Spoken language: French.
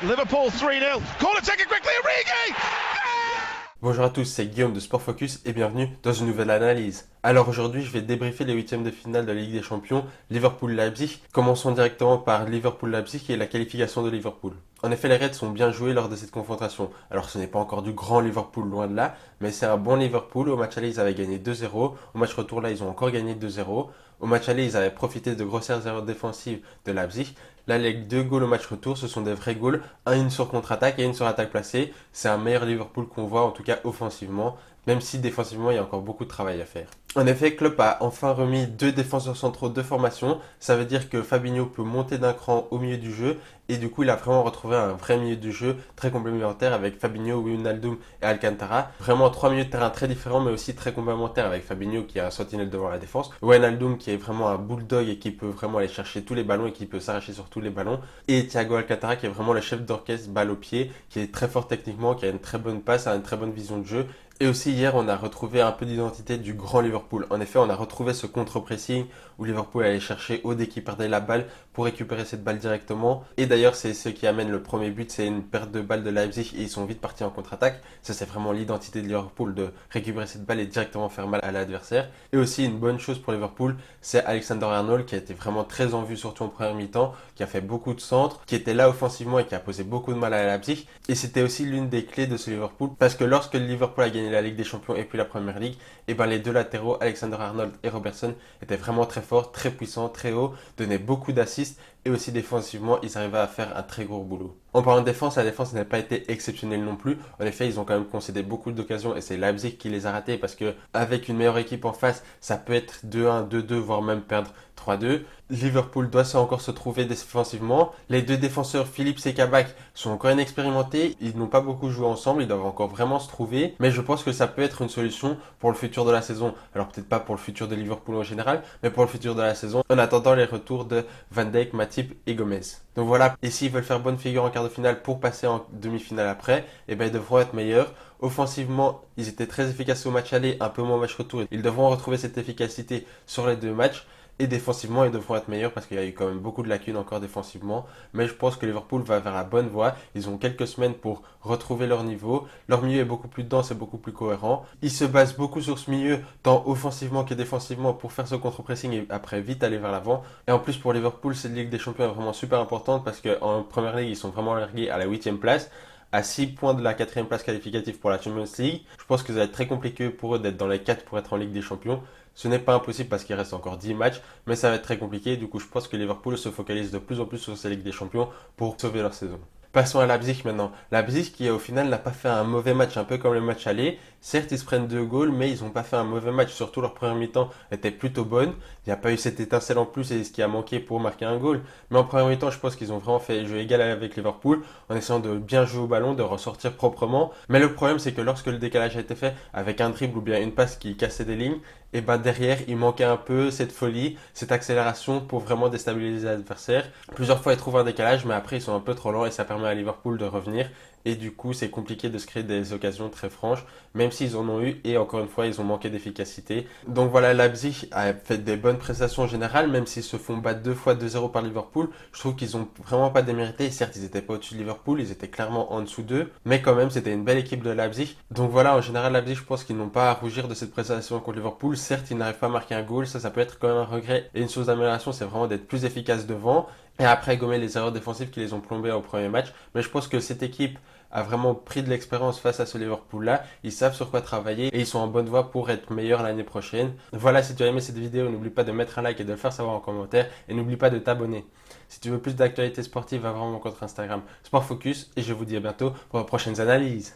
Liverpool 3-0. Corner taken quickly, Origi! Bonjour à tous, c'est Guillaume de Sport Focus et bienvenue dans une nouvelle analyse. Alors aujourd'hui, je vais débriefer les huitièmes de finale de la Ligue des Champions, Liverpool-Leipzig. Commençons directement par Liverpool-Leipzig et la qualification de Liverpool. En effet, les Reds sont bien joués lors de cette confrontation. Alors ce n'est pas encore du grand Liverpool, loin de là, mais c'est un bon Liverpool. Au match aller, ils avaient gagné 2-0. Au match retour, là, ils ont encore gagné 2-0. Au match aller, ils avaient profité de grossières erreurs défensives de Leipzig. Là, les deux goals au match retour, ce sont des vrais goals. Une sur contre-attaque et une sur attaque placée. C'est un meilleur Liverpool qu'on voit, en tout cas offensivement, même si défensivement, il y a encore beaucoup de travail à faire. En effet, Klopp a enfin remis deux défenseurs centraux de formation. Ça veut dire que Fabinho peut monter d'un cran au milieu du jeu. Et du coup, il a vraiment retrouvé un vrai milieu du jeu très complémentaire avec Fabinho, Wijnaldum et Alcantara. Vraiment trois milieux de terrain très différents, mais aussi très complémentaires avec Fabinho qui est un sentinelle devant la défense. Wijnaldum qui est vraiment un bulldog et qui peut vraiment aller chercher tous les ballons et qui peut s'arracher sur tous les ballons. Et Thiago Alcantara qui est vraiment le chef d'orchestre balle au pied, qui est très fort techniquement, qui a une très bonne passe, a une très bonne vision de jeu. Et aussi hier, on a retrouvé un peu d'identité du grand Liverpool. En effet, on a retrouvé ce contre-pressing où Liverpool allait chercher haut dès qu'il perdait la balle pour récupérer cette balle directement. Et d'ailleurs, c'est ce qui amène le premier but, c'est une perte de balle de Leipzig et ils sont vite partis en contre-attaque. Ça, c'est vraiment l'identité de Liverpool de récupérer cette balle et directement faire mal à l'adversaire. Et aussi, une bonne chose pour Liverpool, c'est Alexander-Arnold qui a été vraiment très en vue, surtout en première mi-temps, qui a fait beaucoup de centres, qui était là offensivement et qui a posé beaucoup de mal à Leipzig. Et c'était aussi l'une des clés de ce Liverpool parce que lorsque le Liverpool a gagné la Ligue des Champions et puis la Première Ligue, et ben les deux latéraux, Alexander-Arnold et Robertson, étaient vraiment très forts, très puissants, très hauts, donnaient beaucoup d'assists et aussi défensivement, ils arrivaient à faire un très gros boulot. En parlant de défense, la défense n'a pas été exceptionnelle non plus. En effet, ils ont quand même concédé beaucoup d'occasions et c'est Leipzig qui les a ratées parce que avec une meilleure équipe en face, ça peut être 2-1, 2-2, voire même perdre 3-2. Liverpool doit encore se trouver défensivement. Les deux défenseurs, Phillips et Kabak, sont encore inexpérimentés. Ils n'ont pas beaucoup joué ensemble. Ils doivent encore vraiment se trouver. Mais je pense que ça peut être une solution pour le futur de la saison. Alors peut-être pas pour le futur de Liverpool en général, mais pour le futur de la saison. En attendant les retours de Van Dijk, Matip et Gomez. Donc voilà. Et s'ils veulent faire bonne figure en quart de finale pour passer en demi-finale après, eh ben ils devront être meilleurs. Offensivement, ils étaient très efficaces au match aller, un peu moins au match retour. Ils devront retrouver cette efficacité sur les deux matchs. Et défensivement, ils devront être meilleurs parce qu'il y a eu quand même beaucoup de lacunes encore défensivement. Mais je pense que Liverpool va vers la bonne voie. Ils ont quelques semaines pour retrouver leur niveau. Leur milieu est beaucoup plus dense et beaucoup plus cohérent. Ils se basent beaucoup sur ce milieu, tant offensivement que défensivement, pour faire ce contre-pressing et après vite aller vers l'avant. Et en plus, pour Liverpool, cette Ligue des Champions est vraiment super importante parce qu'en Première Ligue, ils sont vraiment largués à la 8e place à 6 points de la 4e place qualificative pour la Champions League. Je pense que ça va être très compliqué pour eux d'être dans les 4 pour être en Ligue des Champions. Ce n'est pas impossible parce qu'il reste encore 10 matchs, mais ça va être très compliqué. Du coup, je pense que Liverpool se focalise de plus en plus sur sa Ligue des Champions pour sauver leur saison. Passons à Leipzig maintenant. Leipzig qui au final n'a pas fait un mauvais match, un peu comme le match aller. Certes, ils se prennent 2 goals, mais ils n'ont pas fait un mauvais match. Surtout leur première mi-temps était plutôt bonne. Il n'y a pas eu cette étincelle en plus et ce qui a manqué pour marquer un goal. Mais en première mi-temps, je pense qu'ils ont vraiment fait jeu égal avec Liverpool en essayant de bien jouer au ballon, de ressortir proprement. Mais le problème, c'est que lorsque le décalage a été fait avec un dribble ou bien une passe qui cassait des lignes, et ben derrière, il manquait un peu cette folie, cette accélération pour vraiment déstabiliser l'adversaire. Plusieurs fois, ils trouvent un décalage, mais après, ils sont un peu trop lents et ça permet à Liverpool de revenir. Et du coup, c'est compliqué de se créer des occasions très franches, même s'ils en ont eu. Et encore une fois, ils ont manqué d'efficacité. Donc voilà, Leipzig a fait des bonnes prestations générales, même s'ils se font battre 2 fois 2-0 par Liverpool. Je trouve qu'ils ont vraiment pas démérité. Certes, ils étaient pas au-dessus de Liverpool, ils étaient clairement en dessous d'eux. Mais quand même, c'était une belle équipe de Leipzig. Donc voilà, en général, Leipzig, je pense qu'ils n'ont pas à rougir de cette prestation contre Liverpool. Certes, ils n'arrivent pas à marquer un goal. Ça peut être quand même un regret. Et une chose d'amélioration, c'est vraiment d'être plus efficace devant. Et après, gommer les erreurs défensives qui les ont plombés au premier match. Mais je pense que cette équipe a vraiment pris de l'expérience face à ce Liverpool-là. Ils savent sur quoi travailler et ils sont en bonne voie pour être meilleurs l'année prochaine. Voilà, si tu as aimé cette vidéo, n'oublie pas de mettre un like et de le faire savoir en commentaire. Et n'oublie pas de t'abonner. Si tu veux plus d'actualités sportives, va voir mon compte Instagram Sport Focus. Et je vous dis à bientôt pour de prochaines analyses.